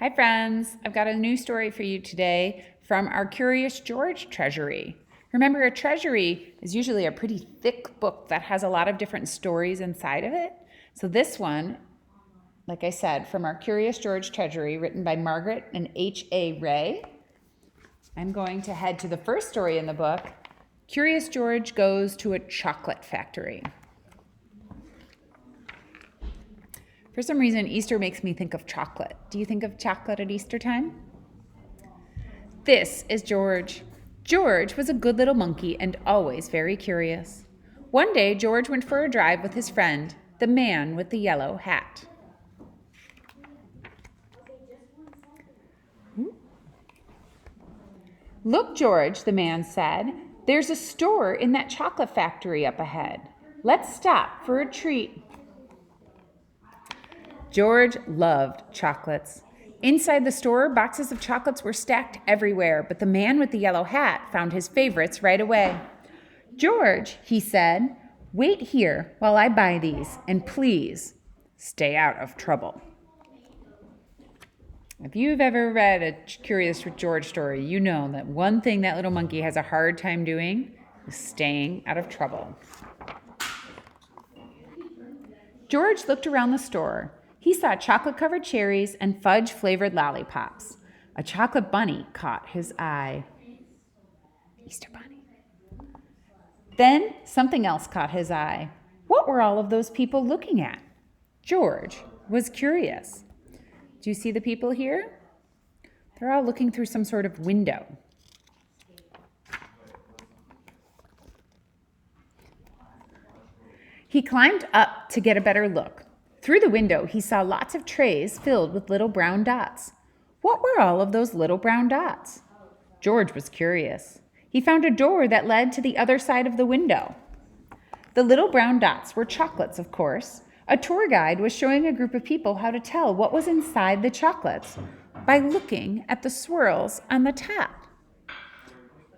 Hi friends, I've got a new story for you today from our Curious George treasury. Remember, a treasury is usually a pretty thick book that has a lot of different stories inside of it. So this one, like I said, from our Curious George treasury, written by Margaret and HA Rey. I'm going to head to the first story in the book. Curious George goes to a chocolate factory. For some reason, Easter makes me think of chocolate. Do you think of chocolate at Easter time? This is George. George was a good little monkey and always very curious. One day, George went for a drive with his friend, the man with the yellow hat. "Look, George," the man said, "there's a store in that chocolate factory up ahead. Let's stop for a treat." George loved chocolates. Inside the store, boxes of chocolates were stacked everywhere, but the man with the yellow hat found his favorites right away. "George," he said, "wait here while I buy these, and please stay out of trouble." If you've ever read a Curious George story, you know that one thing that little monkey has a hard time doing is staying out of trouble. George looked around the store. He saw chocolate-covered cherries and fudge-flavored lollipops. A chocolate bunny caught his eye. Easter bunny. Then something else caught his eye. What were all of those people looking at? George was curious. Do you see the people here? They're all looking through some sort of window. He climbed up to get a better look. Through the window, he saw lots of trays filled with little brown dots. What were all of those little brown dots? George was curious. He found a door that led to the other side of the window. The little brown dots were chocolates, of course. A tour guide was showing a group of people how to tell what was inside the chocolates by looking at the swirls on the top.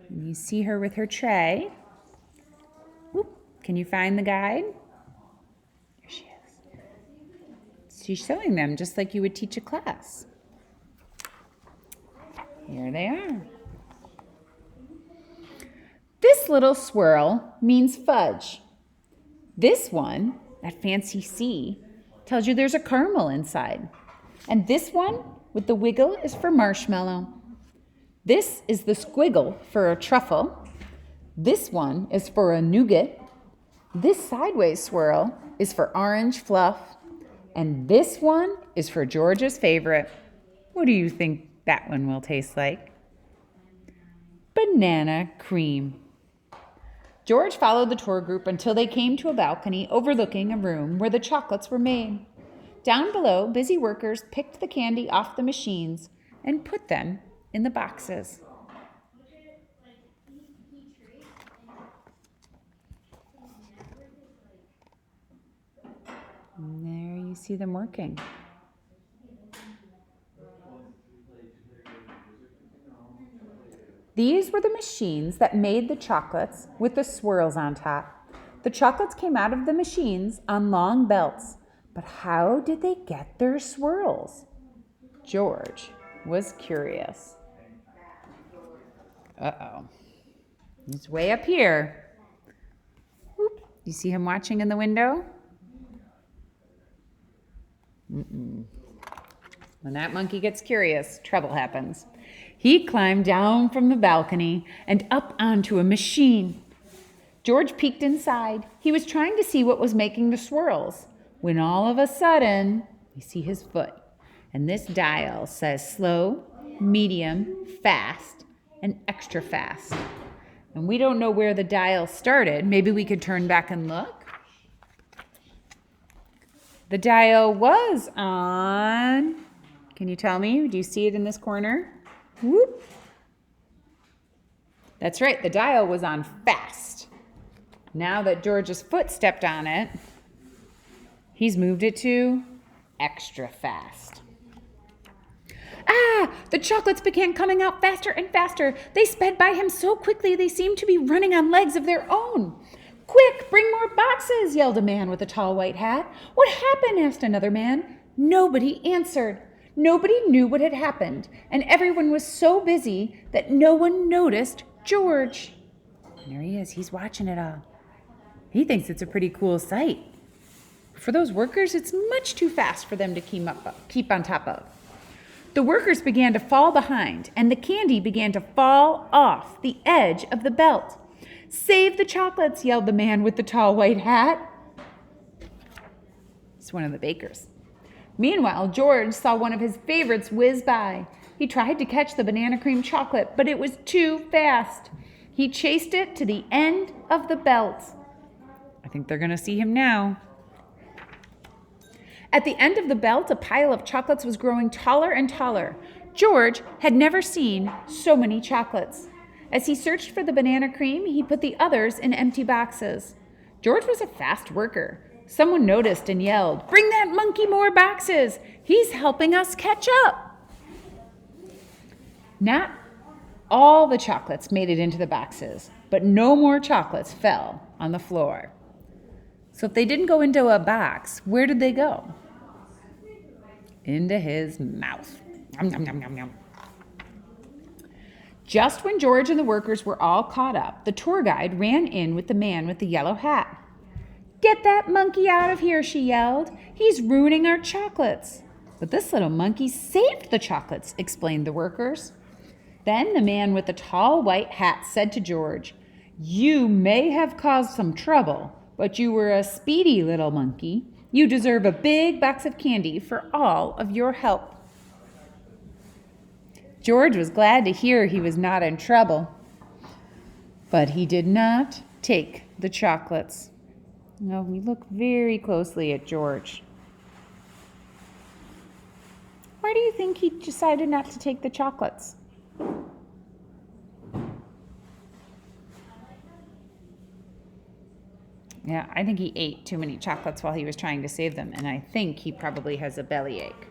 And you see her with her tray. Oop, can you find the guide? There she is. She's showing them just like you would teach a class. Here they are. This little swirl means fudge. This one, that fancy C, tells you there's a caramel inside. And this one with the wiggle is for marshmallow. This is the squiggle for a truffle. This one is for a nougat. This sideways swirl is for orange fluff. And this one is for George's favorite. What do you think that one will taste like? Banana cream. George followed the tour group until they came to a balcony overlooking a room where the chocolates were made. Down below, busy workers picked the candy off the machines and put them in the boxes. And there you see them working. These were the machines that made the chocolates with the swirls on top. The chocolates came out of the machines on long belts. But how did they get their swirls? George was curious. Uh-oh. He's way up here. Whoop. You see him watching in the window? When that monkey gets curious, trouble happens. He climbed down from the balcony and up onto a machine. George peeked inside. He was trying to see what was making the swirls, when all of a sudden, you see his foot. And this dial says slow, medium, fast, and extra fast. And we don't know where the dial started. Maybe we could turn back and look. The dial was on, can you tell me? Do you see it in this corner? Whoop. That's right, the dial was on fast. Now that George's foot stepped on it, he's moved it to extra fast. Ah! The chocolates began coming out faster and faster. They sped by him so quickly they seemed to be running on legs of their own. "Quick, bring more boxes," yelled a man with a tall white hat. "What happened?" asked another man. Nobody answered. Nobody knew what had happened, and everyone was so busy that no one noticed George. And there he is. He's watching it all. He thinks it's a pretty cool sight. For those workers, it's much too fast for them to keep on top of. The workers began to fall behind, and the candy began to fall off the edge of the belt. "Save the chocolates," yelled the man with the tall white hat. It's one of the bakers. Meanwhile, George saw one of his favorites whiz by. He tried to catch the banana cream chocolate, but it was too fast. He chased it to the end of the belt. I think they're going to see him now. At the end of the belt, a pile of chocolates was growing taller and taller. George had never seen so many chocolates. As he searched for the banana cream, he put the others in empty boxes. George was a fast worker. Someone noticed and yelled, "Bring that monkey more boxes! He's helping us catch up!" Not all the chocolates made it into the boxes, but no more chocolates fell on the floor. So if they didn't go into a box, where did they go? Into his mouth. Yum, yum, yum, yum, yum. Just when George and the workers were all caught up, the tour guide ran in with the man with the yellow hat. "Get that monkey out of here," she yelled. "He's ruining our chocolates." "But this little monkey saved the chocolates," explained the workers. Then the man with the tall white hat said to George, "You may have caused some trouble, but you were a speedy little monkey. You deserve a big box of candy for all of your help." George was glad to hear he was not in trouble, but he did not take the chocolates. Now we look very closely at George. Why do you think he decided not to take the chocolates? Yeah, I think he ate too many chocolates while he was trying to save them, and I think he probably has a bellyache.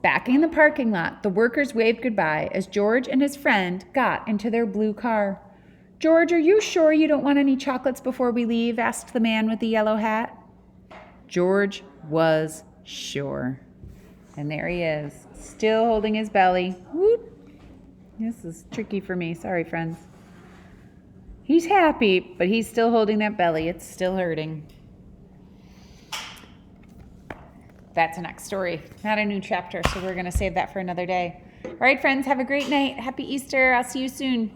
Back in the parking lot, the workers waved goodbye as George and his friend got into their blue car. "George, are you sure you don't want any chocolates before we leave?" asked the man with the yellow hat. George was sure. And there he is, still holding his belly. Whoop. This is tricky for me. Sorry, friends. He's happy, but he's still holding that belly. It's still hurting. That's the next story, not a new chapter, so we're going to save that for another day. All right, friends, have a great night. Happy Easter. I'll see you soon.